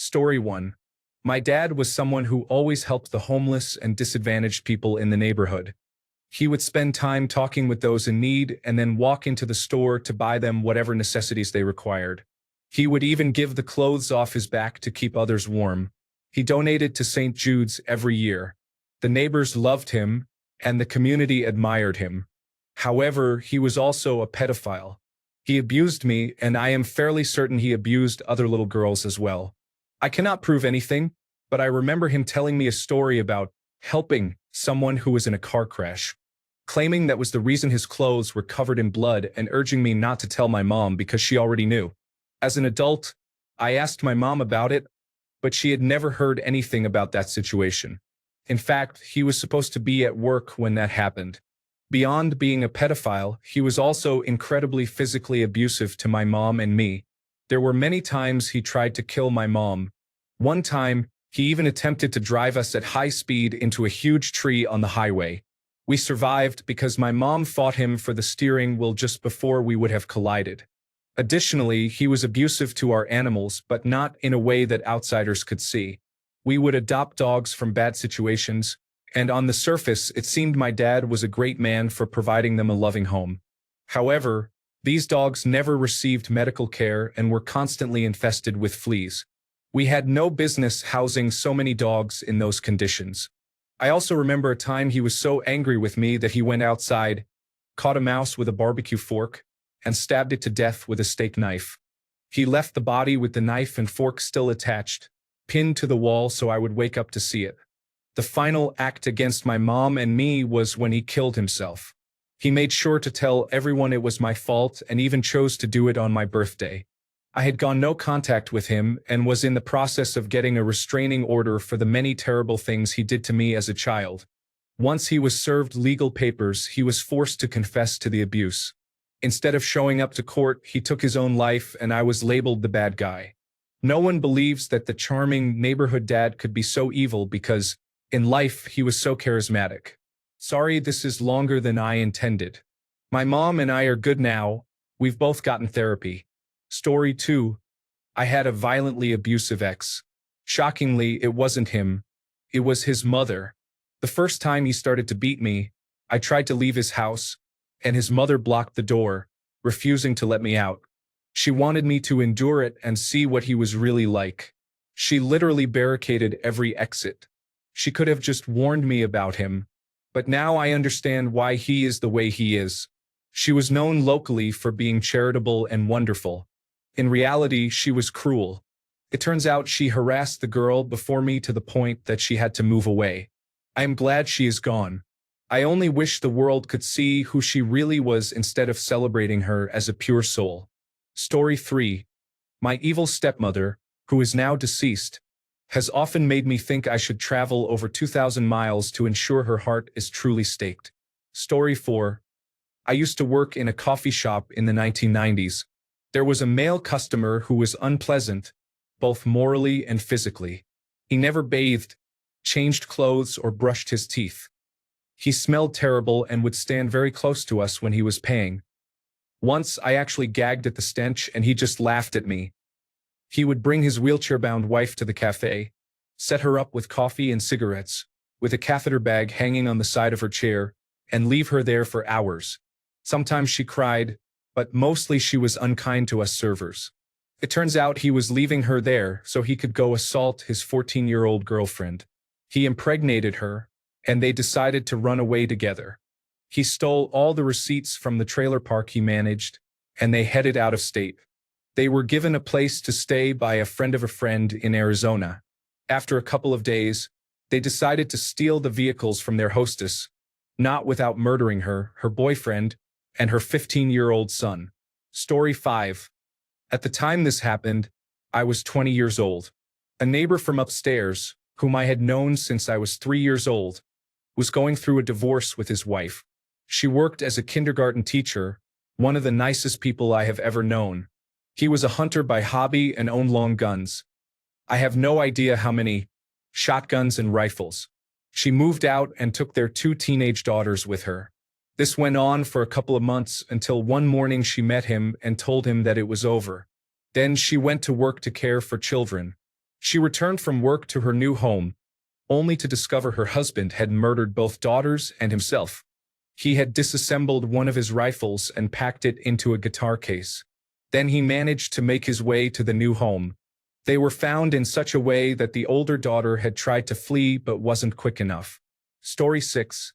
Story 1. My dad was someone who always helped the homeless and disadvantaged people in the neighborhood. He would spend time talking with those in need and then walk into the store to buy them whatever necessities they required. He would even give the clothes off his back to keep others warm. He donated to St. Jude's every year. The neighbors loved him, and the community admired him. However, he was also a pedophile. He abused me, and I am fairly certain he abused other little girls as well. I cannot prove anything, but I remember him telling me a story about helping someone who was in a car crash, claiming that was the reason his clothes were covered in blood and urging me not to tell my mom because she already knew. As an adult, I asked my mom about it, but she had never heard anything about that situation. In fact, he was supposed to be at work when that happened. Beyond being a pedophile, he was also incredibly physically abusive to my mom and me. There were many times he tried to kill my mom. One time, he even attempted to drive us at high speed into a huge tree on the highway. We survived because my mom fought him for the steering wheel just before we would have collided. Additionally, he was abusive to our animals, but not in a way that outsiders could see. We would adopt dogs from bad situations, and on the surface, it seemed my dad was a great man for providing them a loving home. However, these dogs never received medical care and were constantly infested with fleas. We had no business housing so many dogs in those conditions. I also remember a time he was so angry with me that he went outside, caught a mouse with a barbecue fork, and stabbed it to death with a steak knife. He left the body with the knife and fork still attached, pinned to the wall so I would wake up to see it. The final act against my mom and me was when he killed himself. He made sure to tell everyone it was my fault and even chose to do it on my birthday. I had gone no contact with him and was in the process of getting a restraining order for the many terrible things he did to me as a child. Once he was served legal papers, he was forced to confess to the abuse. Instead of showing up to court, he took his own life and I was labeled the bad guy. No one believes that the charming neighborhood dad could be so evil because, in life, he was so charismatic. Sorry, this is longer than I intended. My mom and I are good now. We've both gotten therapy. Story 2. I had a violently abusive ex. Shockingly, it wasn't him. It was his mother. The first time he started to beat me, I tried to leave his house, and his mother blocked the door, refusing to let me out. She wanted me to endure it and see what he was really like. She literally barricaded every exit. She could have just warned me about him, but now I understand why he is the way he is. She was known locally for being charitable and wonderful. In reality, she was cruel. It turns out she harassed the girl before me to the point that she had to move away. I am glad she is gone. I only wish the world could see who she really was instead of celebrating her as a pure soul. Story 3. My evil stepmother, who is now deceased, has often made me think I should travel over 2,000 miles to ensure her heart is truly staked. Story 4. I used to work in a coffee shop in the 1990s. There was a male customer who was unpleasant, both morally and physically. He never bathed, changed clothes, or brushed his teeth. He smelled terrible and would stand very close to us when he was paying. Once I actually gagged at the stench and he just laughed at me. He would bring his wheelchair-bound wife to the cafe, set her up with coffee and cigarettes, with a catheter bag hanging on the side of her chair, and leave her there for hours. Sometimes she cried, but mostly she was unkind to us servers. It turns out he was leaving her there so he could go assault his 14-year-old girlfriend. He impregnated her, and they decided to run away together. He stole all the receipts from the trailer park he managed, and they headed out of state. They were given a place to stay by a friend of a friend in Arizona. After a couple of days, they decided to steal the vehicles from their hostess, not without murdering her, her boyfriend, and her 15-year-old son. Story 5. At the time this happened, I was 20 years old. A neighbor from upstairs, whom I had known since I was 3 years old, was going through a divorce with his wife. She worked as a kindergarten teacher, one of the nicest people I have ever known. He was a hunter by hobby and owned long guns. I have no idea how many shotguns and rifles. She moved out and took their 2 teenage daughters with her. This went on for a couple of months until one morning she met him and told him that it was over. Then she went to work to care for children. She returned from work to her new home, only to discover her husband had murdered both daughters and himself. He had disassembled one of his rifles and packed it into a guitar case. Then he managed to make his way to the new home. They were found in such a way that the older daughter had tried to flee but wasn't quick enough. Story 6.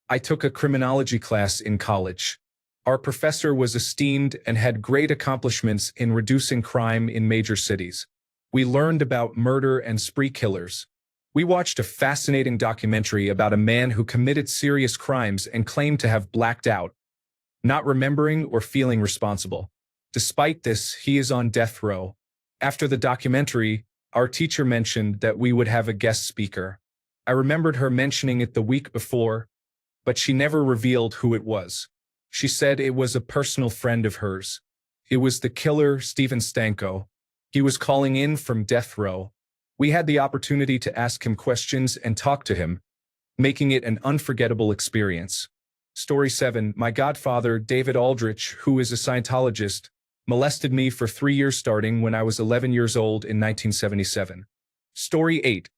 I took a criminology class in college. Our professor was esteemed and had great accomplishments in reducing crime in major cities. We learned about murder and spree killers. We watched a fascinating documentary about a man who committed serious crimes and claimed to have blacked out, not remembering or feeling responsible. Despite this, he is on death row. After the documentary, our teacher mentioned that we would have a guest speaker. I remembered her mentioning it the week before, but she never revealed who it was. She said it was a personal friend of hers. It was the killer, Steven Stanko. He was calling in from death row. We had the opportunity to ask him questions and talk to him, making it an unforgettable experience. Story 7. My godfather, David Aldrich, who is a Scientologist, molested me for 3 years starting when I was 11 years old in 1977. Story 8.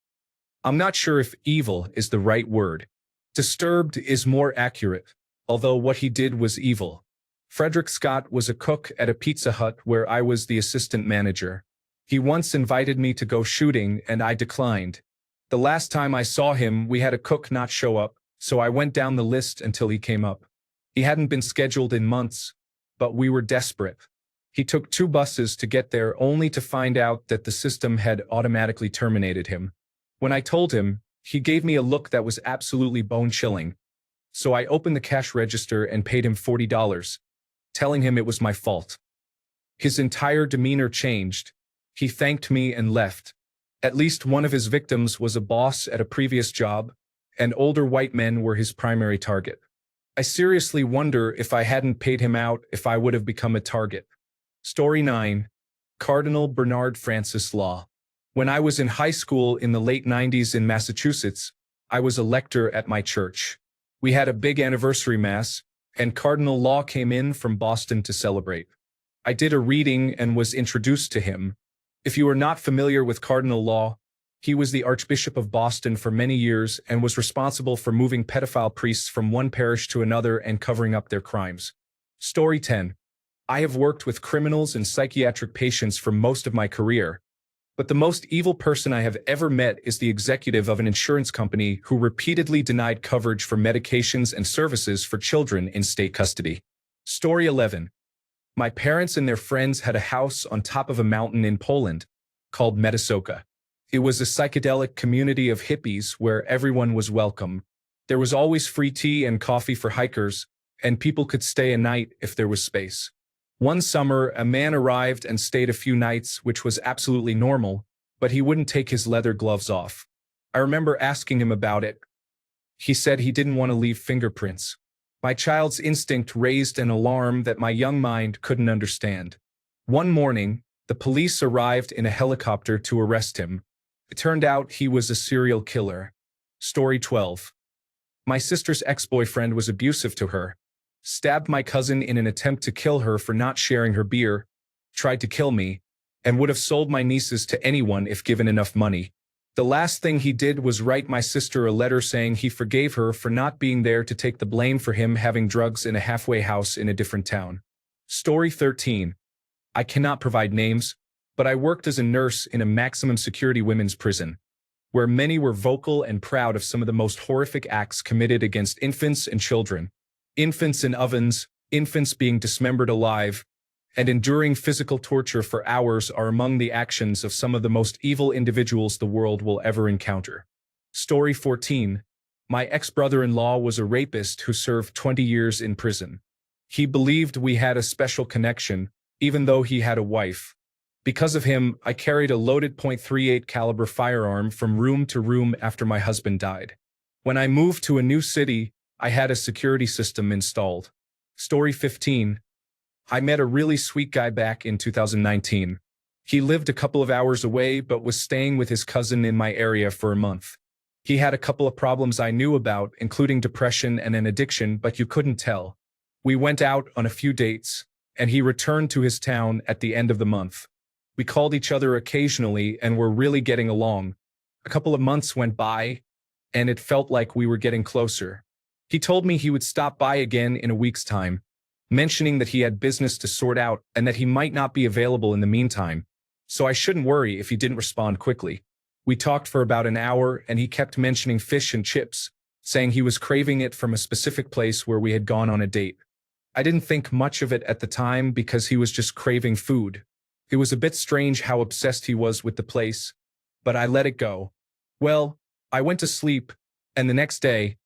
I'm not sure if evil is the right word. Disturbed is more accurate, although what he did was evil. Frederick Scott was a cook at a Pizza Hut where I was the assistant manager. He once invited me to go shooting and I declined. The last time I saw him, we had a cook not show up, so I went down the list until he came up. He hadn't been scheduled in months, but we were desperate. He took 2 buses to get there only to find out that the system had automatically terminated him. When I told him, he gave me a look that was absolutely bone-chilling. So I opened the cash register and paid him $40, telling him it was my fault. His entire demeanor changed. He thanked me and left. At least one of his victims was a boss at a previous job, and older white men were his primary target. I seriously wonder if I hadn't paid him out if I would have become a target. Story 9. Cardinal Bernard Francis Law. When I was in high school in the late 90s in Massachusetts, I was a lector at my church. We had a big anniversary mass, and Cardinal Law came in from Boston to celebrate. I did a reading and was introduced to him. If you are not familiar with Cardinal Law, he was the Archbishop of Boston for many years and was responsible for moving pedophile priests from one parish to another and covering up their crimes. Story 10. I have worked with criminals and psychiatric patients for most of my career, but the most evil person I have ever met is the executive of an insurance company who repeatedly denied coverage for medications and services for children in state custody. Story 11. My parents and their friends had a house on top of a mountain in Poland called Medysoka. It was a psychedelic community of hippies where everyone was welcome. There was always free tea and coffee for hikers, and people could stay a night if there was space. One summer, a man arrived and stayed a few nights, which was absolutely normal, but he wouldn't take his leather gloves off. I remember asking him about it. He said he didn't want to leave fingerprints. My child's instinct raised an alarm that my young mind couldn't understand. One morning, the police arrived in a helicopter to arrest him. It turned out he was a serial killer. Story 12. My sister's ex-boyfriend was abusive to her, stabbed my cousin in an attempt to kill her for not sharing her beer, tried to kill me, and would have sold my nieces to anyone if given enough money. The last thing he did was write my sister a letter saying he forgave her for not being there to take the blame for him having drugs in a halfway house in a different town. Story 13. I cannot provide names, but I worked as a nurse in a maximum security women's prison, where many were vocal and proud of some of the most horrific acts committed against infants and children. Infants in ovens, infants being dismembered alive, and enduring physical torture for hours are among the actions of some of the most evil individuals the world will ever encounter. Story 14. My ex-brother-in-law was a rapist who served 20 years in prison. He believed we had a special connection, even though he had a wife. Because of him, I carried a loaded .38 caliber firearm from room to room after my husband died. When I moved to a new city, I had a security system installed. Story 15. I met a really sweet guy back in 2019. He lived a couple of hours away but was staying with his cousin in my area for a month. He had a couple of problems I knew about, including depression and an addiction, but you couldn't tell. We went out on a few dates, and he returned to his town at the end of the month. We called each other occasionally and were really getting along. A couple of months went by, and it felt like we were getting closer. He told me he would stop by again in a week's time, mentioning that he had business to sort out and that he might not be available in the meantime, so I shouldn't worry if he didn't respond quickly. We talked for about an hour, and he kept mentioning fish and chips, saying he was craving it from a specific place where we had gone on a date. I didn't think much of it at the time because he was just craving food. It was a bit strange how obsessed he was with the place, but I let it go. Well, I went to sleep, and the next day,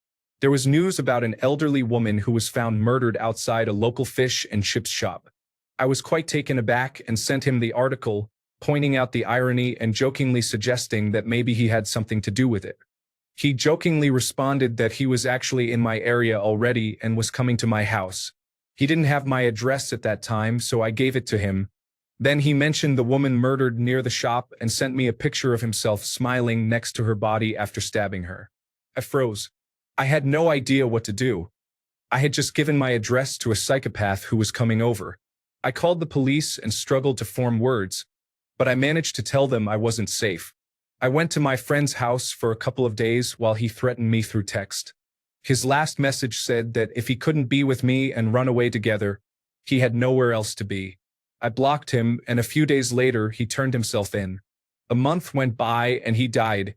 there was news about an elderly woman who was found murdered outside a local fish and chips shop. I was quite taken aback and sent him the article, pointing out the irony and jokingly suggesting that maybe he had something to do with it. He jokingly responded that he was actually in my area already and was coming to my house. He didn't have my address at that time, so I gave it to him. Then he mentioned the woman murdered near the shop and sent me a picture of himself smiling next to her body after stabbing her. I froze. I had no idea what to do. I had just given my address to a psychopath who was coming over. I called the police and struggled to form words, but I managed to tell them I wasn't safe. I went to my friend's house for a couple of days while he threatened me through text. His last message said that if he couldn't be with me and run away together, he had nowhere else to be. I blocked him, and a few days later, he turned himself in. A month went by, and he died.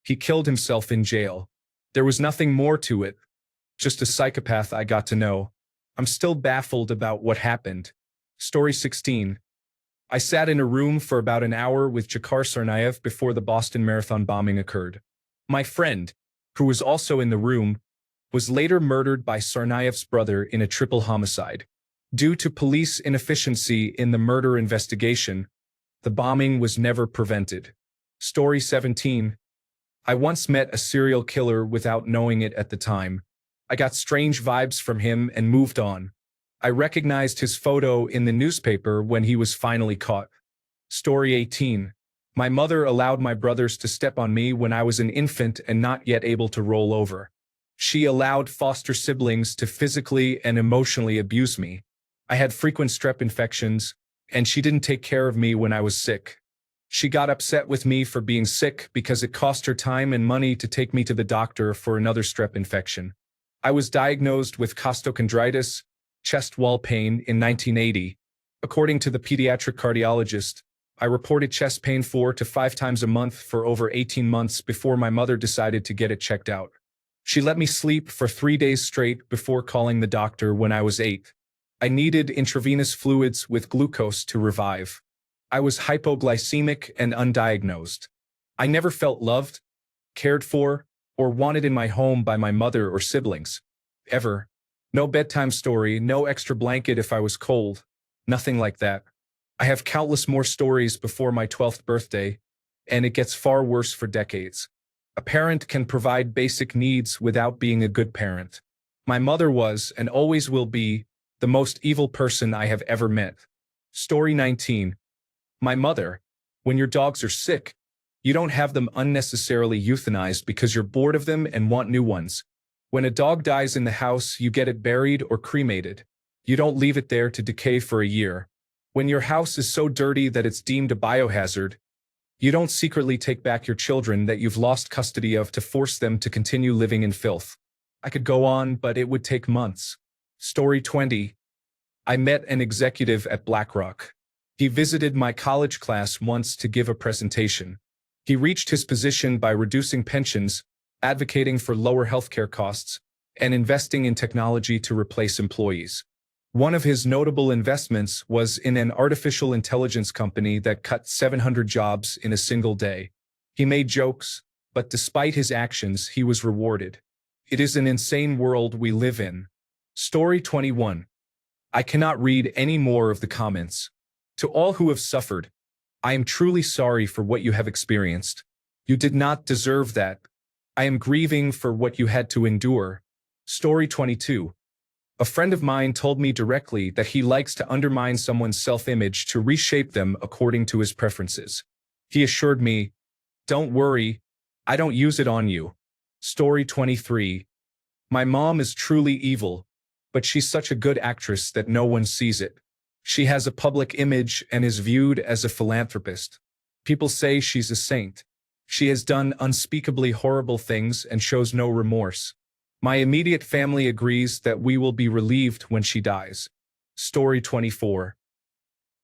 He killed himself in jail. There was nothing more to it. Just a psychopath I got to know. I'm still baffled about what happened. Story 16. I sat in a room for about an hour with Jakar Tsarnaev before the Boston Marathon bombing occurred. My friend, who was also in the room, was later murdered by Tsarnaev's brother in a triple homicide. Due to police inefficiency in the murder investigation, the bombing was never prevented. Story 17. I once met a serial killer without knowing it at the time. I got strange vibes from him and moved on. I recognized his photo in the newspaper when he was finally caught. Story 18. My mother allowed my brothers to step on me when I was an infant and not yet able to roll over. She allowed foster siblings to physically and emotionally abuse me. I had frequent strep infections, and she didn't take care of me when I was sick. She got upset with me for being sick because it cost her time and money to take me to the doctor for another strep infection. I was diagnosed with costochondritis, chest wall pain, in 1980. According to the pediatric cardiologist, I reported chest pain 4 to 5 times a month for over 18 months before my mother decided to get it checked out. She let me sleep for 3 days straight before calling the doctor when I was 8. I needed intravenous fluids with glucose to revive. I was hypoglycemic and undiagnosed. I never felt loved, cared for, or wanted in my home by my mother or siblings. Ever. No bedtime story, no extra blanket if I was cold. Nothing like that. I have countless more stories before my 12th birthday, and it gets far worse for decades. A parent can provide basic needs without being a good parent. My mother was, and always will be, the most evil person I have ever met. Story 19. My mother. When your dogs are sick, you don't have them unnecessarily euthanized because you're bored of them and want new ones. When a dog dies in the house, you get it buried or cremated. You don't leave it there to decay for a year. When your house is so dirty that it's deemed a biohazard, you don't secretly take back your children that you've lost custody of to force them to continue living in filth. I could go on, but it would take months. Story 20. I met an executive at BlackRock. He visited my college class once to give a presentation. He reached his position by reducing pensions, advocating for lower healthcare costs, and investing in technology to replace employees. One of his notable investments was in an artificial intelligence company that cut 700 jobs in a single day. He made jokes, but despite his actions, he was rewarded. It is an insane world we live in. Story 21. I cannot read any more of the comments. To all who have suffered, I am truly sorry for what you have experienced. You did not deserve that. I am grieving for what you had to endure. Story 22. A friend of mine told me directly that he likes to undermine someone's self-image to reshape them according to his preferences. He assured me, "Don't worry, I don't use it on you." Story 23. My mom is truly evil, but she's such a good actress that no one sees it. She has a public image and is viewed as a philanthropist. People say she's a saint. She has done unspeakably horrible things and shows no remorse. My immediate family agrees that we will be relieved when she dies. Story 24.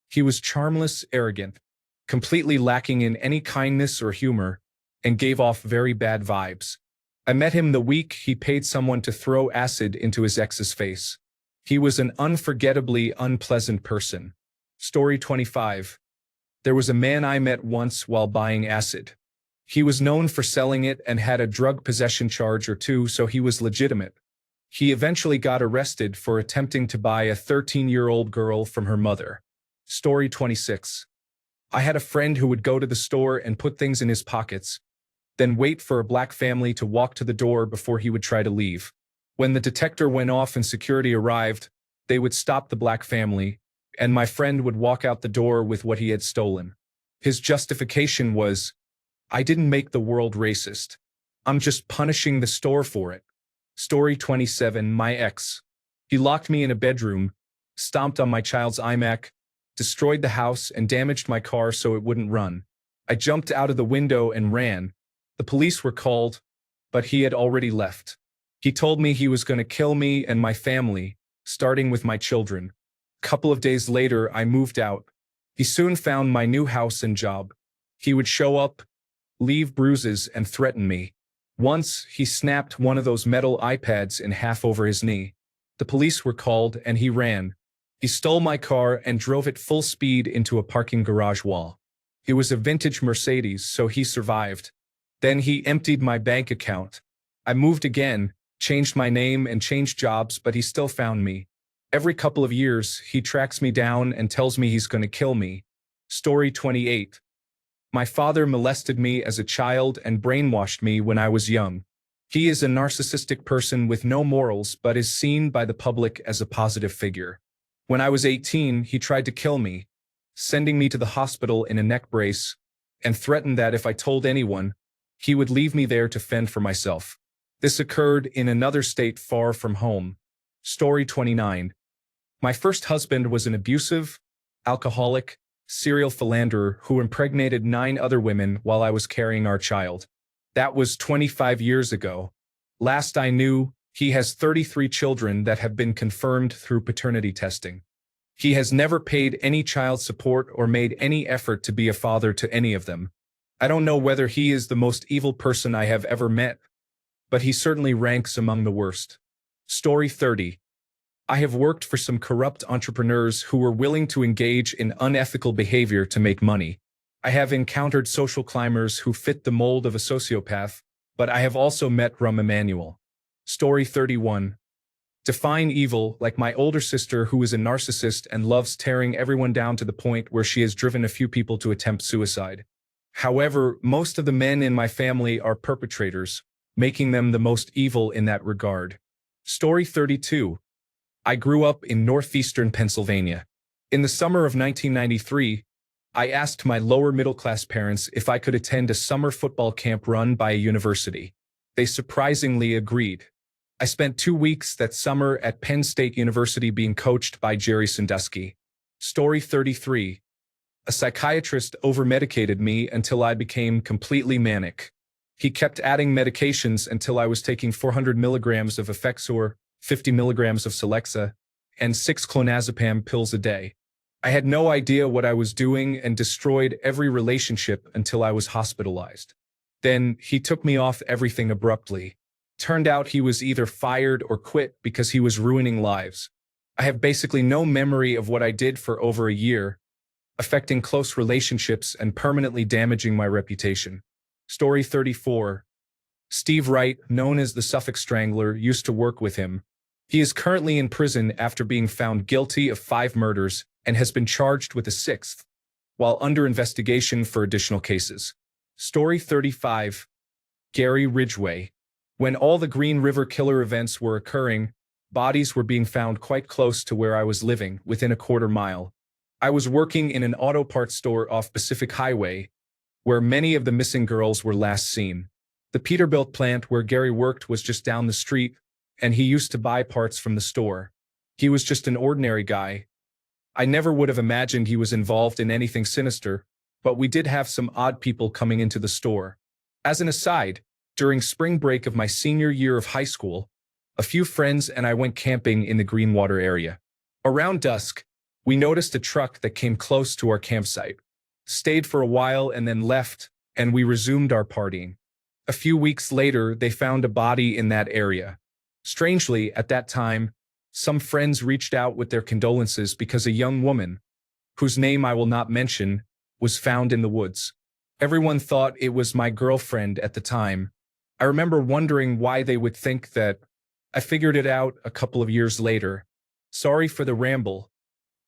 He was charmless, arrogant, completely lacking in any kindness or humor, and gave off very bad vibes. I met him the week he paid someone to throw acid into his ex's face. He was an unforgettably unpleasant person. Story 25. There was a man I met once while buying acid. He was known for selling it and had a drug possession charge or two, so he was legitimate. He eventually got arrested for attempting to buy a 13-year-old girl from her mother. Story 26. I had a friend who would go to the store and put things in his pockets, then wait for a black family to walk to the door before he would try to leave. When the detector went off and security arrived, they would stop the black family, and my friend would walk out the door with what he had stolen. His justification was, "I didn't make the world racist. I'm just punishing the store for it." Story 27. My ex. He locked me in a bedroom, stomped on my child's iMac, destroyed the house, and damaged my car so it wouldn't run. I jumped out of the window and ran. The police were called, but he had already left. He told me he was going to kill me and my family, starting with my children. A couple of days later, I moved out. He soon found my new house and job. He would show up, leave bruises, and threaten me. Once, he snapped one of those metal iPads in half over his knee. The police were called and he ran. He stole my car and drove it full speed into a parking garage wall. It was a vintage Mercedes, so he survived. Then he emptied my bank account. I moved again, changed my name and changed jobs, but he still found me. Every couple of years, he tracks me down and tells me he's going to kill me. Story 28. My father molested me as a child and brainwashed me when I was young. He is a narcissistic person with no morals but is seen by the public as a positive figure. When I was 18, he tried to kill me, sending me to the hospital in a neck brace, and threatened that if I told anyone, he would leave me there to fend for myself. This occurred in another state far from home. Story 29. My first husband was an abusive, alcoholic, serial philanderer who impregnated 9 other women while I was carrying our child. That was 25 years ago. Last I knew, he has 33 children that have been confirmed through paternity testing. He has never paid any child support or made any effort to be a father to any of them. I don't know whether he is the most evil person I have ever met, but he certainly ranks among the worst. Story 30. I have worked for some corrupt entrepreneurs who were willing to engage in unethical behavior to make money. I have encountered social climbers who fit the mold of a sociopath, but I have also met Rum Emanuel. Story 31. Define evil, like my older sister who is a narcissist and loves tearing everyone down to the point where she has driven a few people to attempt suicide. However, most of the men in my family are perpetrators, making them the most evil in that regard. Story 32. I grew up in northeastern Pennsylvania. In the summer of 1993, I asked my lower-middle-class parents if I could attend a summer football camp run by a university. They surprisingly agreed. I spent 2 weeks that summer at Penn State University being coached by Jerry Sandusky. Story 33. A psychiatrist overmedicated me until I became completely manic. He kept adding medications until I was taking 400 milligrams of Effexor, 50 milligrams of Celexa, and 6 clonazepam pills a day. I had no idea what I was doing and destroyed every relationship until I was hospitalized. Then he took me off everything abruptly. Turned out he was either fired or quit because he was ruining lives. I have basically no memory of what I did for over a year, affecting close relationships and permanently damaging my reputation. Story 34. Steve Wright, known as the Suffolk Strangler, used to work with him. He is currently in prison after being found guilty of 5 murders and has been charged with a 6th, while under investigation for additional cases. Story 35. Gary Ridgway. When all the Green River Killer events were occurring, bodies were being found quite close to where I was living, within a quarter mile. I was working in an auto parts store off Pacific Highway, where many of the missing girls were last seen. The Peterbilt plant where Gary worked was just down the street, and he used to buy parts from the store. He was just an ordinary guy, I never would have imagined he was involved in anything sinister, but we did have some odd people coming into the store. As an aside, during spring break of my senior year of high school, a few friends and I went camping in the Greenwater area. Around dusk, we noticed a truck that came close to our campsite, stayed for a while and then left, and we resumed our partying. A few weeks later, they found a body in that area. Strangely, at that time, some friends reached out with their condolences because a young woman, whose name I will not mention, was found in the woods. Everyone thought it was my girlfriend at the time. I remember wondering why they would think that. I figured it out a couple of years later. Sorry for the ramble.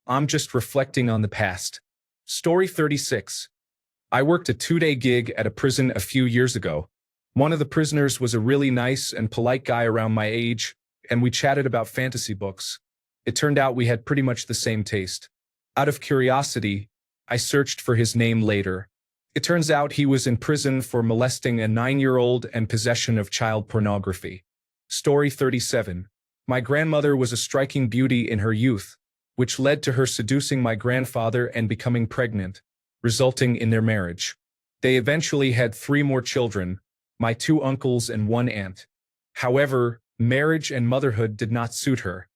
I'm just reflecting on the past. Story 36. I worked a 2-day gig at a prison a few years ago. One of the prisoners was a really nice and polite guy around my age, and we chatted about fantasy books. It turned out we had pretty much the same taste. Out of curiosity, I searched for his name later. It turns out he was in prison for molesting a 9-year-old and possession of child pornography. Story 37. My grandmother was a striking beauty in her youth, which led to her seducing my grandfather and becoming pregnant, resulting in their marriage. They eventually had 3 more children, my 2 uncles and 1 aunt. However, marriage and motherhood did not suit her.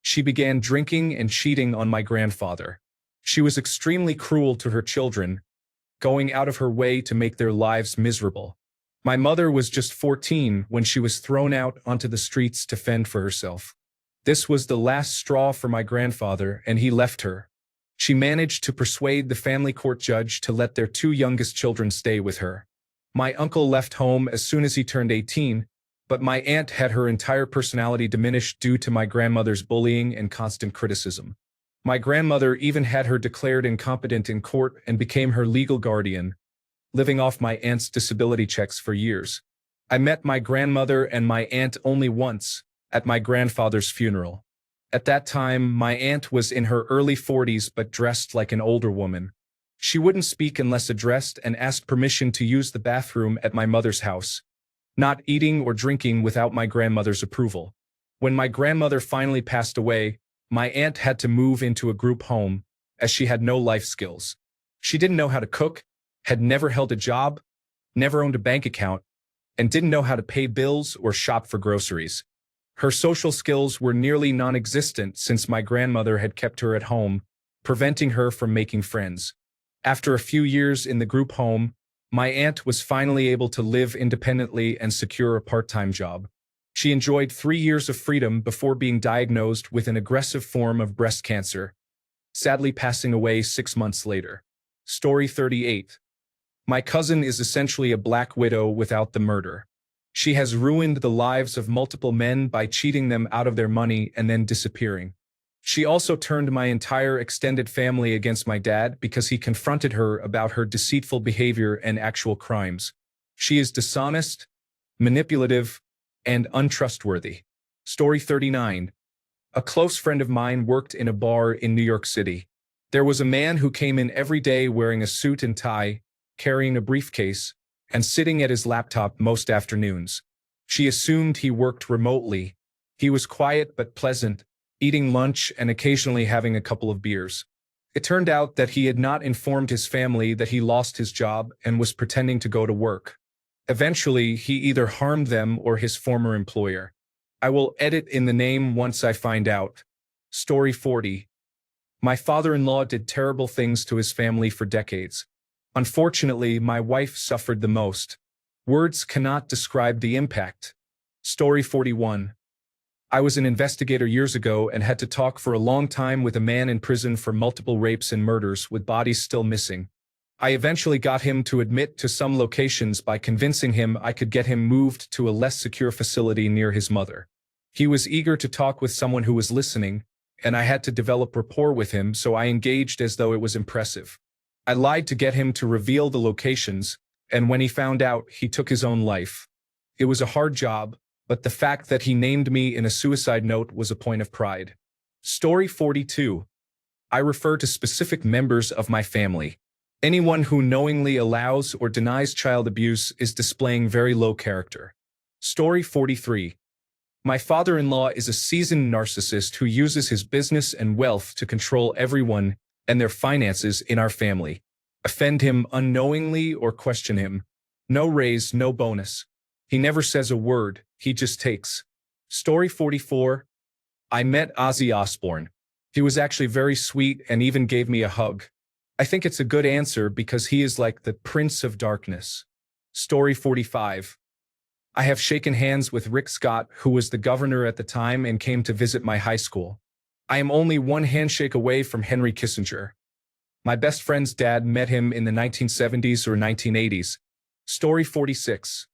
She began drinking and cheating on my grandfather. She was extremely cruel to her children, going out of her way to make their lives miserable. My mother was just 14 when she was thrown out onto the streets to fend for herself. This was the last straw for my grandfather, and he left her. She managed to persuade the family court judge to let their 2 youngest children stay with her. My uncle left home as soon as he turned 18, but my aunt had her entire personality diminished due to my grandmother's bullying and constant criticism. My grandmother even had her declared incompetent in court and became her legal guardian, living off my aunt's disability checks for years. I met my grandmother and my aunt only once, at my grandfather's funeral. At that time, my aunt was in her early 40s but dressed like an older woman. She wouldn't speak unless addressed and asked permission to use the bathroom at my mother's house, not eating or drinking without my grandmother's approval. When my grandmother finally passed away, my aunt had to move into a group home, as she had no life skills. She didn't know how to cook, had never held a job, never owned a bank account, and didn't know how to pay bills or shop for groceries. Her social skills were nearly non-existent since my grandmother had kept her at home, preventing her from making friends. After a few years in the group home, my aunt was finally able to live independently and secure a part-time job. She enjoyed 3 years of freedom before being diagnosed with an aggressive form of breast cancer, sadly passing away 6 months later. Story 38. My cousin is essentially a black widow without the murder. She has ruined the lives of multiple men by cheating them out of their money and then disappearing. She also turned my entire extended family against my dad because he confronted her about her deceitful behavior and actual crimes. She is dishonest, manipulative, and untrustworthy. Story 39. A close friend of mine worked in a bar in New York City. There was a man who came in every day wearing a suit and tie, carrying a briefcase, and sitting at his laptop most afternoons. She assumed he worked remotely. He was quiet but pleasant, eating lunch and occasionally having a couple of beers. It turned out that he had not informed his family that he lost his job and was pretending to go to work. Eventually, he either harmed them or his former employer. I will edit in the name once I find out. Story 40. My father-in-law did terrible things to his family for decades. Unfortunately, my wife suffered the most. Words cannot describe the impact. Story 41. I was an investigator years ago and had to talk for a long time with a man in prison for multiple rapes and murders with bodies still missing. I eventually got him to admit to some locations by convincing him I could get him moved to a less secure facility near his mother. He was eager to talk with someone who was listening, and I had to develop rapport with him, so I engaged as though it was impressive. I lied to get him to reveal the locations, and when he found out, he took his own life. It was a hard job, but the fact that he named me in a suicide note was a point of pride. Story 42. I refer to specific members of my family. Anyone who knowingly allows or denies child abuse is displaying very low character. Story 43. My father-in-law is a seasoned narcissist who uses his business and wealth to control everyone and their finances in our family. Offend him unknowingly or question him. No raise, no bonus. He never says a word, he just takes. Story 44. I met Ozzy Osbourne. He was actually very sweet and even gave me a hug. I think it's a good answer because he is like the Prince of Darkness. Story 45. I have shaken hands with Rick Scott, who was the governor at the time and came to visit my high school. I am only one handshake away from Henry Kissinger. My best friend's dad met him in the 1970s or 1980s. Story 46.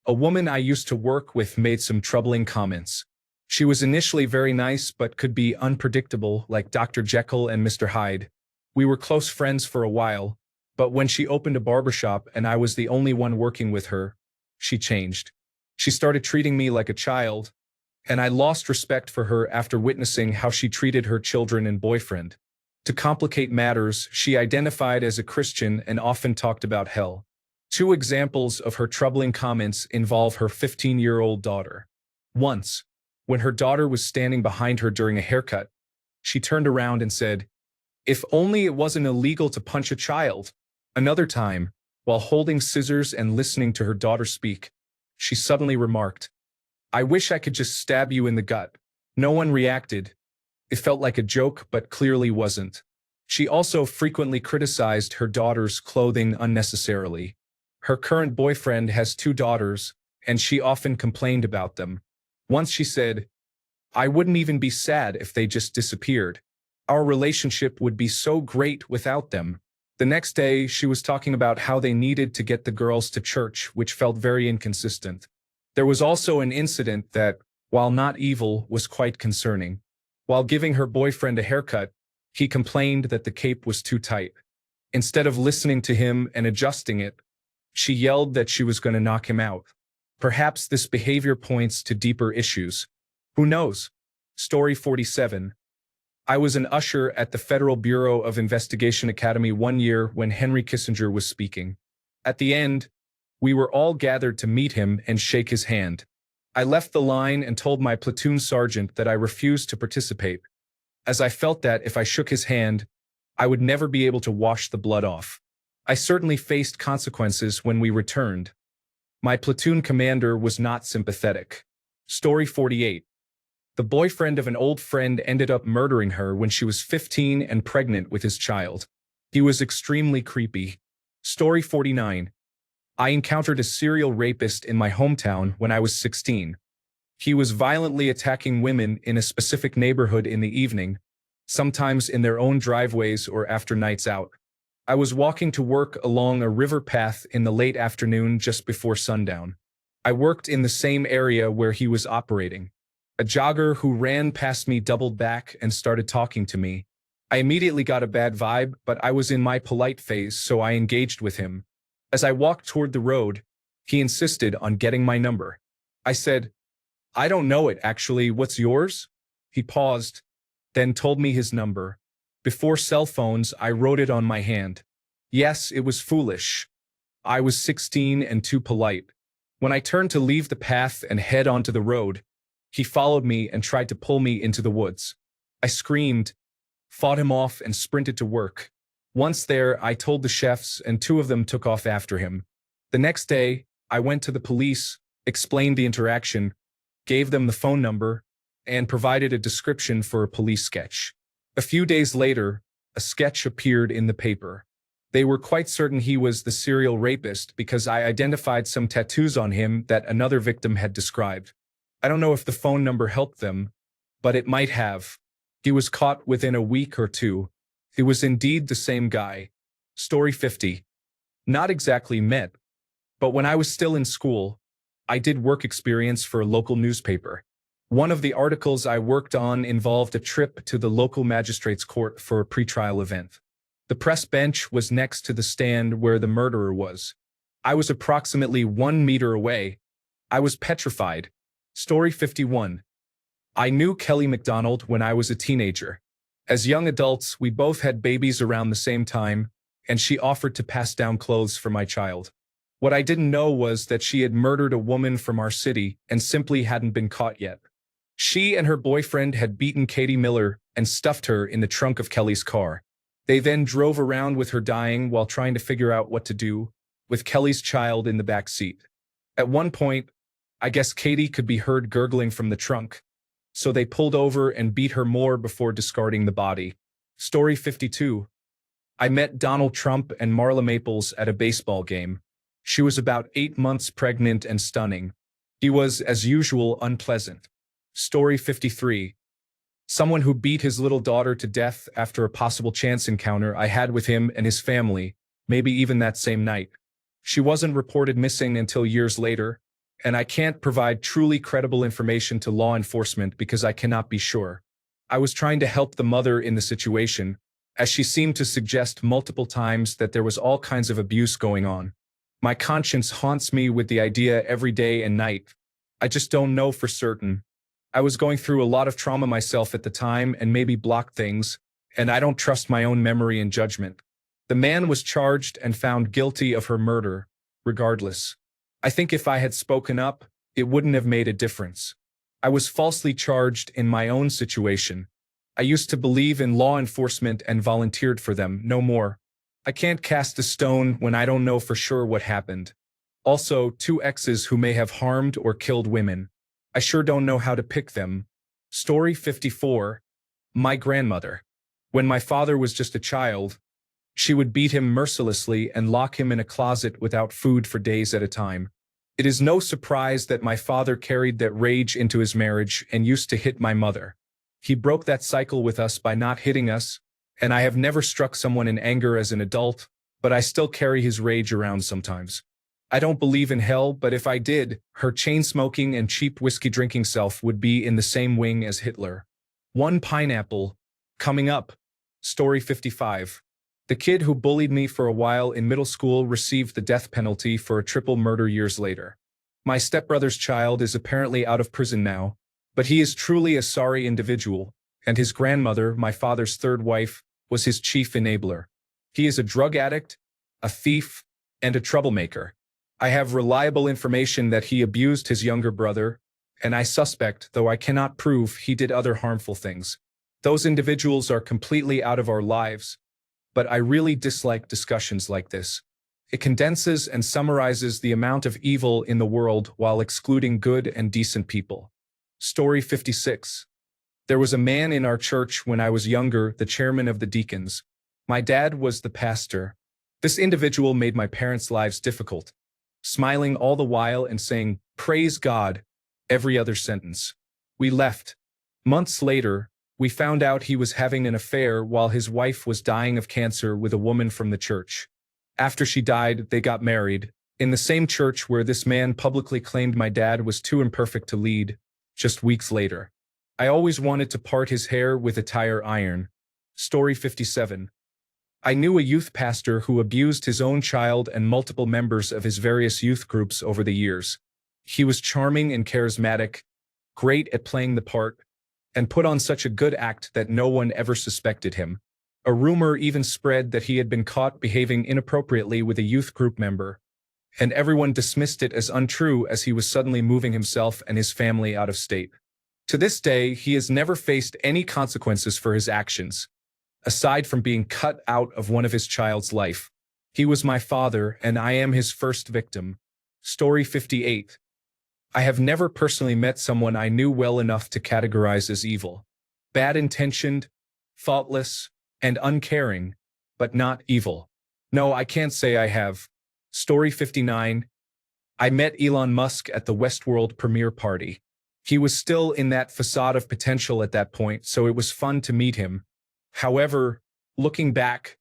A woman I used to work with made some troubling comments. She was initially very nice but could be unpredictable, like Dr. Jekyll and Mr. Hyde. We were close friends for a while, but when she opened a barbershop and I was the only one working with her, she changed. She started treating me like a child, and I lost respect for her after witnessing how she treated her children and boyfriend. To complicate matters, she identified as a Christian and often talked about hell. Two examples of her troubling comments involve her 15-year-old daughter. Once, when her daughter was standing behind her during a haircut, she turned around and said, "If only it wasn't illegal to punch a child." Another time, while holding scissors and listening to her daughter speak, she suddenly remarked, "I wish I could just stab you in the gut." No one reacted. It felt like a joke, but clearly wasn't. She also frequently criticized her daughter's clothing unnecessarily. Her current boyfriend has two daughters, and she often complained about them. Once she said, "I wouldn't even be sad if they just disappeared. Our relationship would be so great without them." The next day, she was talking about how they needed to get the girls to church, which felt very inconsistent. There was also an incident that, while not evil, was quite concerning. While giving her boyfriend a haircut, he complained that the cape was too tight. Instead of listening to him and adjusting it, she yelled that she was going to knock him out. Perhaps this behavior points to deeper issues. Who knows? Story 47. I was an usher at the Federal Bureau of Investigation Academy one year when Henry Kissinger was speaking. At the end, we were all gathered to meet him and shake his hand. I left the line and told my platoon sergeant that I refused to participate, as I felt that if I shook his hand, I would never be able to wash the blood off. I certainly faced consequences when we returned. My platoon commander was not sympathetic. Story 48. The boyfriend of an old friend ended up murdering her when she was 15 and pregnant with his child. He was extremely creepy. Story 49. I encountered a serial rapist in my hometown when I was 16. He was violently attacking women in a specific neighborhood in the evening, sometimes in their own driveways or after nights out. I was walking to work along a river path in the late afternoon just before sundown. I worked in the same area where he was operating. A jogger who ran past me doubled back and started talking to me. I immediately got a bad vibe, but I was in my polite phase, so I engaged with him. As I walked toward the road, he insisted on getting my number. I said, "I don't know it, actually. What's yours?" He paused, then told me his number. Before cell phones, I wrote it on my hand. Yes, it was foolish. I was 16 and too polite. When I turned to leave the path and head onto the road, he followed me and tried to pull me into the woods. I screamed, fought him off, and sprinted to work. Once there, I told the chefs, and two of them took off after him. The next day, I went to the police, explained the interaction, gave them the phone number, and provided a description for a police sketch. A few days later, a sketch appeared in the paper. They were quite certain he was the serial rapist because I identified some tattoos on him that another victim had described. I don't know if the phone number helped them, but it might have. He was caught within a week or two. It was indeed the same guy. Story 50. Not exactly met, but when I was still in school, I did work experience for a local newspaper. One of the articles I worked on involved a trip to the local magistrate's court for a pretrial event. The press bench was next to the stand where the murderer was. I was approximately 1 meter away. I was petrified. Story 51. I knew Kelly McDonald when I was a teenager. As young adults, we both had babies around the same time, and she offered to pass down clothes for my child. What I didn't know was that she had murdered a woman from our city and simply hadn't been caught yet. She and her boyfriend had beaten Katie Miller and stuffed her in the trunk of Kelly's car. They then drove around with her dying while trying to figure out what to do, with Kelly's child in the back seat. At one point, I guess Katie could be heard gurgling from the trunk, so they pulled over and beat her more before discarding the body. Story 52. I met Donald Trump and Marla Maples at a baseball game. She was about 8 months pregnant and stunning. He was, as usual, unpleasant. Story 53. Someone who beat his little daughter to death after a possible chance encounter I had with him and his family, maybe even that same night. She wasn't reported missing until years later, and I can't provide truly credible information to law enforcement because I cannot be sure. I was trying to help the mother in the situation, as she seemed to suggest multiple times that there was all kinds of abuse going on. My conscience haunts me with the idea every day and night. I just don't know for certain. I was going through a lot of trauma myself at the time and maybe blocked things, and I don't trust my own memory and judgment. The man was charged and found guilty of her murder, regardless. I think if I had spoken up, it wouldn't have made a difference. I was falsely charged in my own situation. I used to believe in law enforcement and volunteered for them, no more. I can't cast a stone when I don't know for sure what happened. Also, 2 exes who may have harmed or killed women. I sure don't know how to pick them. Story 54. My grandmother. When my father was just a child, she would beat him mercilessly and lock him in a closet without food for days at a time. It is no surprise that my father carried that rage into his marriage and used to hit my mother. He broke that cycle with us by not hitting us, and I have never struck someone in anger as an adult, but I still carry his rage around sometimes. I don't believe in hell, but if I did, her chain-smoking and cheap whiskey-drinking self would be in the same wing as Hitler. One pineapple. Coming up. Story 55. The kid who bullied me for a while in middle school received the death penalty for a triple murder years later. My stepbrother's child is apparently out of prison now, but he is truly a sorry individual, and his grandmother, my father's third wife, was his chief enabler. He is a drug addict, a thief, and a troublemaker. I have reliable information that he abused his younger brother, and I suspect, though I cannot prove, he did other harmful things. Those individuals are completely out of our lives, but I really dislike discussions like this. It condenses and summarizes the amount of evil in the world while excluding good and decent people. Story 56. There was a man in our church when I was younger, the chairman of the deacons. My dad was the pastor. This individual made my parents' lives difficult, smiling all the while and saying, "Praise God," every other sentence. We left. Months later, we found out he was having an affair while his wife was dying of cancer with a woman from the church. After she died, they got married, in the same church where this man publicly claimed my dad was too imperfect to lead, just weeks later. I always wanted to part his hair with a tire iron. Story 57. I knew a youth pastor who abused his own child and multiple members of his various youth groups over the years. He was charming and charismatic, great at playing the part, and put on such a good act that no one ever suspected him. A rumor even spread that he had been caught behaving inappropriately with a youth group member, and everyone dismissed it as untrue as he was suddenly moving himself and his family out of state. To this day, he has never faced any consequences for his actions, aside from being cut out of one of his child's life. He was my father, and I am his first victim. Story 58. I have never personally met someone I knew well enough to categorize as evil. Bad-intentioned, thoughtless, and uncaring, but not evil. No, I can't say I have. Story 59. I met Elon Musk at the Westworld premiere party. He was still in that facade of potential at that point, so it was fun to meet him. However, looking back,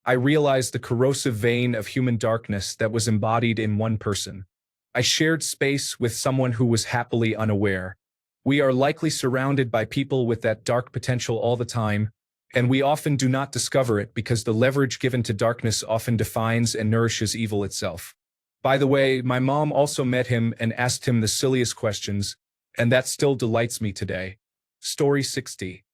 I realized the corrosive vein of human darkness that was embodied in one person. I shared space with someone who was happily unaware. We are likely surrounded by people with that dark potential all the time, and we often do not discover it because the leverage given to darkness often defines and nourishes evil itself. By the way, my mom also met him and asked him the silliest questions, and that still delights me today. Story 60.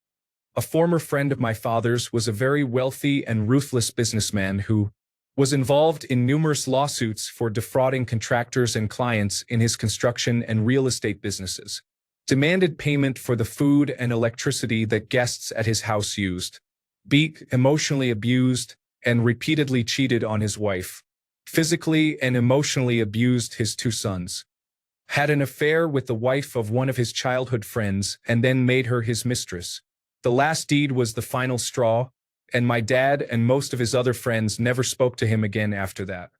A former friend of my father's was a very wealthy and ruthless businessman who, Was involved in numerous lawsuits for defrauding contractors and clients in his construction and real estate businesses. Demanded payment for the food and electricity that guests at his house used. Beat, emotionally abused, and repeatedly cheated on his wife. Physically and emotionally abused his two sons. Had an affair with the wife of one of his childhood friends and then made her his mistress. The last deed was the final straw, and my dad and most of his other friends never spoke to him again after that.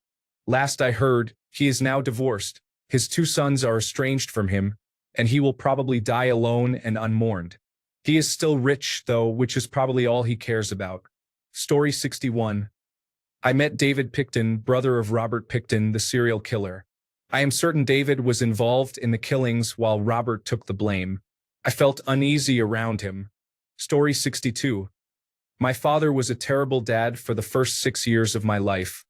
Last I heard, he is now divorced, his two sons are estranged from him, and he will probably die alone and unmourned. He is still rich, though, which is probably all he cares about. Story 61. I met David Picton, brother of Robert Picton, the serial killer. I am certain David was involved in the killings while Robert took the blame. I felt uneasy around him. Story 62. My father was a terrible dad for the first 6 years of my life.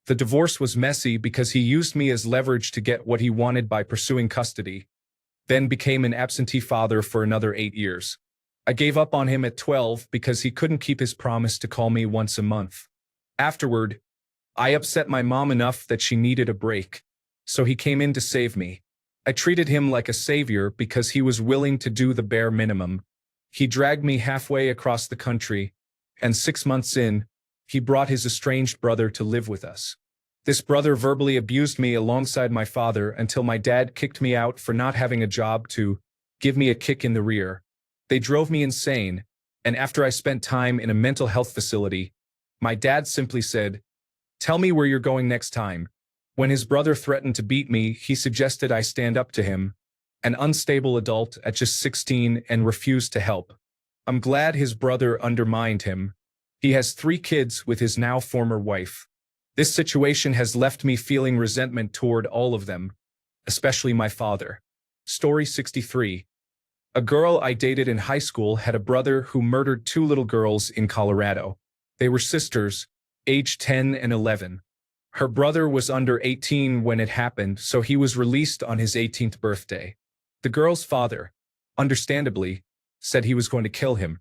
The divorce was messy because he used me as leverage to get what he wanted by pursuing custody, then became an absentee father for another 8 years. I gave up on him at 12 because he couldn't keep his promise to call me once a month. Afterward, I upset my mom enough that she needed a break, so he came in to save me. I treated him like a savior because he was willing to do the bare minimum. He dragged me halfway across the country, and 6 months in, he brought his estranged brother to live with us. This brother verbally abused me alongside my father until my dad kicked me out for not having a job to give me a kick in the rear. They drove me insane, and after I spent time in a mental health facility, my dad simply said, "Tell me where you're going next time." When his brother threatened to beat me, he suggested I stand up to him, an unstable adult at just 16, and refused to help. I'm glad his brother undermined him. He has 3 kids with his now former wife. This situation has left me feeling resentment toward all of them, especially my father. Story 63. A girl I dated in high school had a brother who murdered 2 little girls in Colorado. They were sisters, aged 10 and 11. Her brother was under 18 when it happened, so he was released on his 18th birthday. The girl's father, understandably, said he was going to kill him.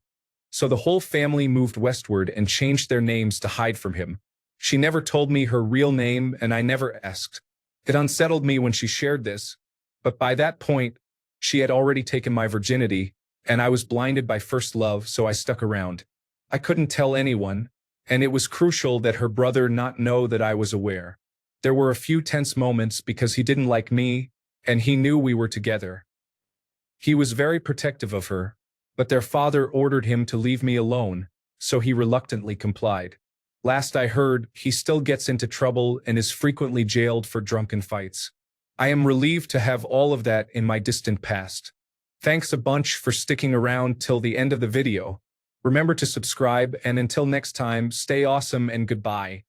So the whole family moved westward and changed their names to hide from him. She never told me her real name, and I never asked. It unsettled me when she shared this, but by that point, she had already taken my virginity, and I was blinded by first love, so I stuck around. I couldn't tell anyone, and it was crucial that her brother not know that I was aware. There were a few tense moments because he didn't like me, and he knew we were together. He was very protective of her, but their father ordered him to leave me alone, so he reluctantly complied. Last I heard, he still gets into trouble and is frequently jailed for drunken fights. I am relieved to have all of that in my distant past. Thanks a bunch for sticking around till the end of the video. Remember to subscribe, and until next time, stay awesome and goodbye.